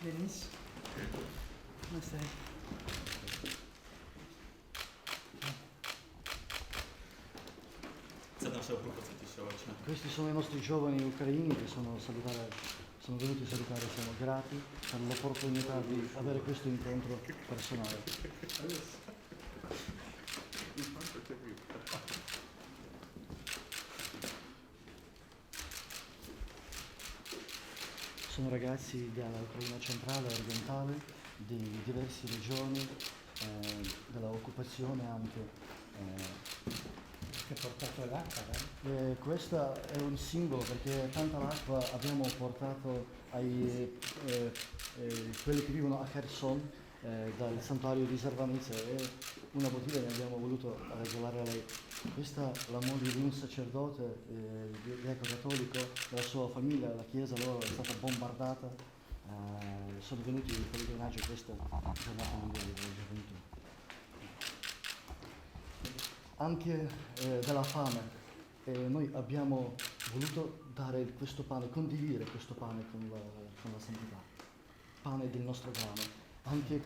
Denis, come stai? Це наша група, це ті, що очі. Questi sono i nostri giovani ucraini che sono venuti a salutare, siamo grati per l'opportunità di avere questo incontro personale. Sono ragazzi dall'Ucraina centrale e orientale, di diverse regioni, dell'occupazione anche. Che portato l'acqua, Questo è un simbolo perché tanta l'acqua abbiamo portato ai quelli che vivono a Kherson dal santuario di Sarvanitsa e una bottiglia ne abbiamo voluto regalare a lei. Questa è la moglie di un sacerdote greco-cattolico, la sua famiglia, la chiesa loro è stata bombardata, sono venuti in pellegrinaggio questa giornata mondiale della gioventù. Anche della fame. Noi abbiamo voluto dare questo pane, condividere questo pane con la santità, pane del nostro grano. Anche,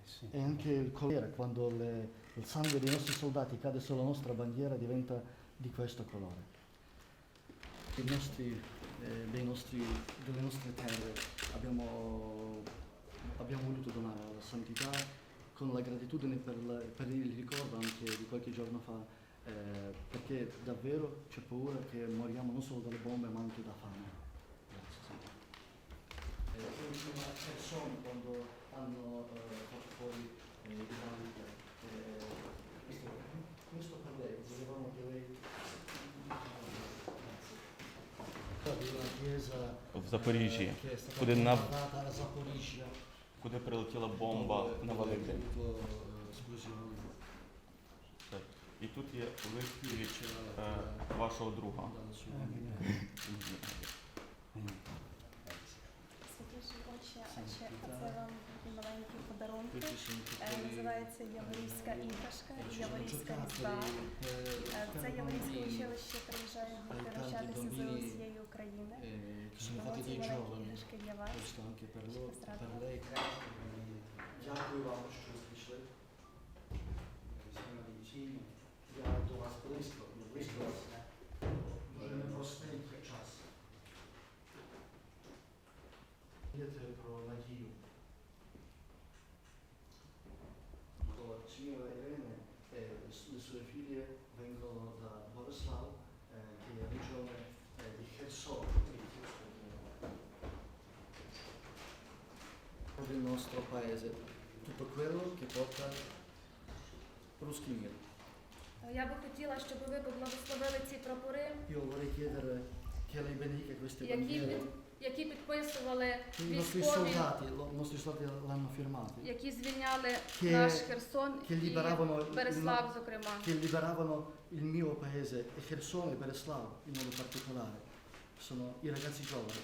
sì. E anche il colore, quando il sangue dei nostri soldati cade sulla nostra bandiera diventa di questo colore. Delle nostre terre abbiamo voluto donare alla santità con la gratitudine per il ricordo anche di qualche giorno fa, perché davvero c'è paura che moriamo non solo dalle bombe ma anche da fame. Grazie. Insieme a persone quando hanno fatto fuori i banchi, questo per lei, volevamo che lei... Grazie. Di una chiesa В Запоріжжі, che è stata куди bombardata a Zaporizhia. куди прилетіла бомба на Великдень. Так. І тут є лист від вашого друга. Святіший Отче, а це вам такі маленькі подарунки. Називається Яворівська іграшка і Яворівська різьба. Це Яворівське училище приїжджає діти навчатися з усієї України. Тому ці маленькі іграшки для вас. Дякую вам, що прийшли. Я до вас близько вас. Дуже непростий час. Діти про надію. Signora Irene e le sue figlie vengono da Boleslav, che è regione di Kherson, del nostro paese, tutto quello che porta ruski mir. Я би хотіла, щоб ви поблагословили ці прапори, Io vorrei chiedere che lei benedica queste bandiere. які підписували I nostri soldati l'hanno firmato. які звільняли Che- наш Херсон che liberavano і Береслав, зокрема. Che liberavano il mio paese e Kherson e Bereslav in modo particolare. Sono i ragazzi giovani.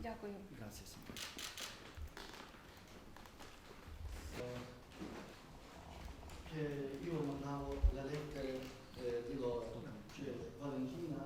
Дякую. Grazie signore. Che io mandavo le lettere di loro, cioè Valentina,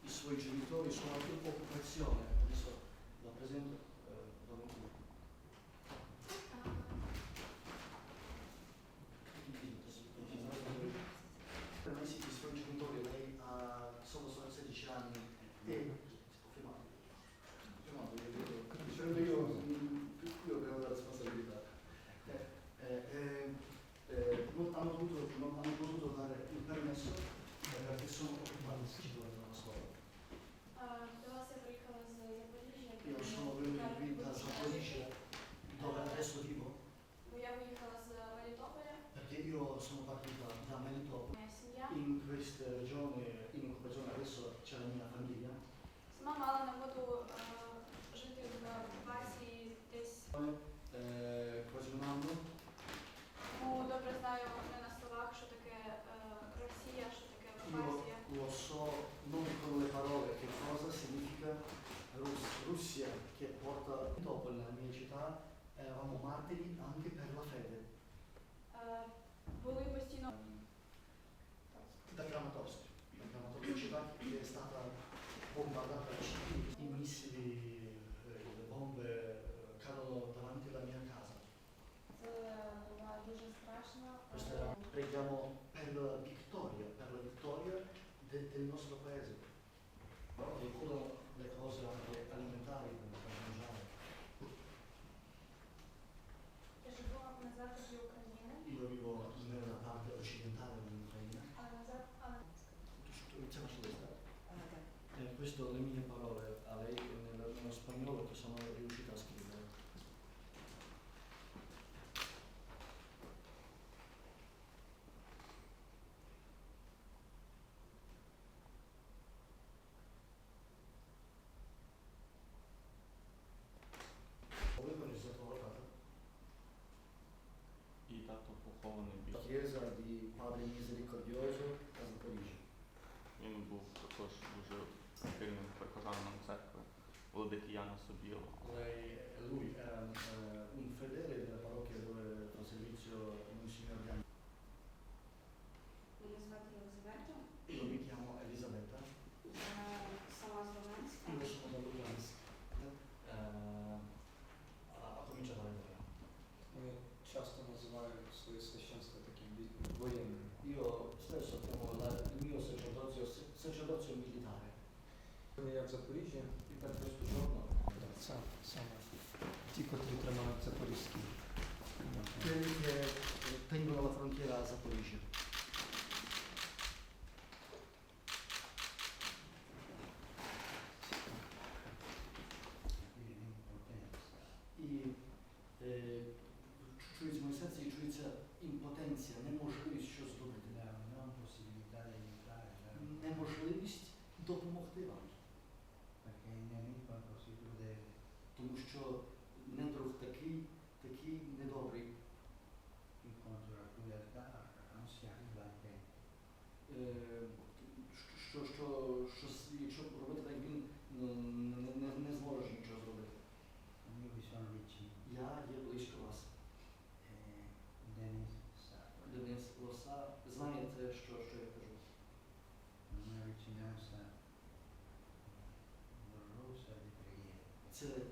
i suoi genitori sono in occupazione, adesso la presento Valentina. Per me sì, i suoi genitori, lei ha solo 16 anni e prendo io prendo la responsabilità. Non hanno potuto dare il permesso perché sono occupati dalla scuola. До вас я приїхала з Запоріжжя. Io sono venuto qui da Zaporizhia, dove adesso vivo, Я виїхала з Мелітополя. perché io sono partito da Melitopoli. Моя сім'я. In queste regioni, in occupazione adesso c'è la mia famiglia. Сама мала нагоду жити в окупації десь. Quasi un anno. Тому добре знаю не на словах, що таке Росія, що таке окупація. Io lo so non con le parole che cosa significa Russia che porta dopo la mia città eravamo martiri anche per la fede. Були постійно. Da occidentale dell'Ucraina. Inizia a destra. Questo le mie parole a lei nello spagnolo che sono riuscita a scrivere. Dove è stato votato? І тато похований біля. Chiesa di Padre Misericordioso a Запоріжжя. Він був також дуже сильним прихожаном церкви Владики Яна Собіла. Lui era un fedele della parrocchia dove fa servizio Monsignor Gianni. Мене звати Єлизавета. Io mi chiamo Elisabetta, Сама з Луганська. io sono da Lugansk. Ha cominciato a lavorare. Вони часто називають своє священство таким воєнним. Io stesso chiamo il mio sacerdozio militare. Вони як в Запоріжжі, E per questo giorno саме ті, котрі тримають Запорізький. quelli che tengono la frontiera a Zaporizhia. І чується моє серце і чується імпотенція, неможливість щось зробити. Неможливість допомогти вам. Тому що недруг такий недобрий. Якщо робити так, він не зможе нічого зробити. Я є близько вас. Денис Лоса, знаєте, що я кажу?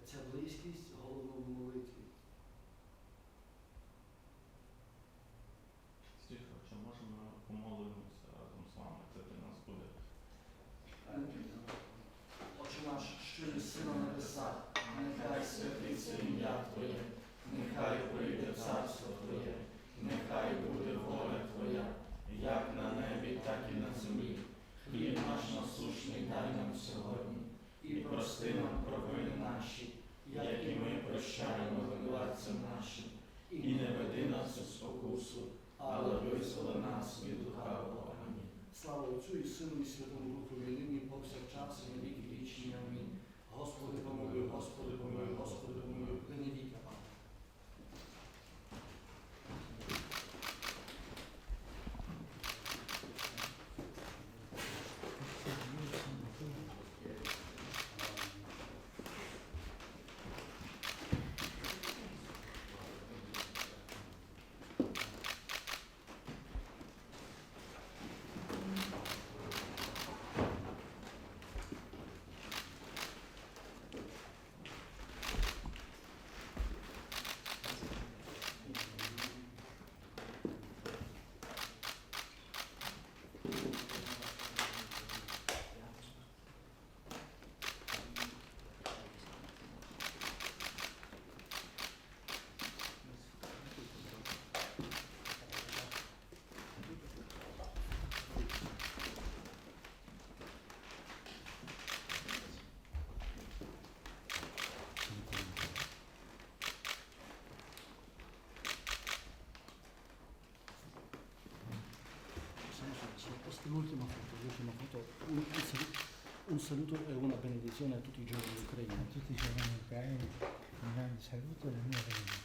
Ця близькість головно в молитві. Стіфа, чи можемо помолимося разом з вами? Це для нас буде. Отче наш, що єси на небесах, нехай святиться ім'я Твоє, нехай прийде царство Твоє, нехай буде воля Твоя, як на небі, так і на землі. Хліб наш насущний дай нам сьогодні, і прости нам провини наші, як і ми прощаємо винуватцям нашим. І не веди нас у спокусу, але визволи нас від лукавого. Амінь. Слава Отцю і Сину і Святому Духові, нині повсякчас і на віки вічні. Амінь. Господи помилуй, Господи помилуй, Господи помилуй, не віка. L'ultima foto, un saluto e una benedizione a tutti i giovani ucraini. Tutti i giovani ucraini, un grande saluto e la mia benedizione.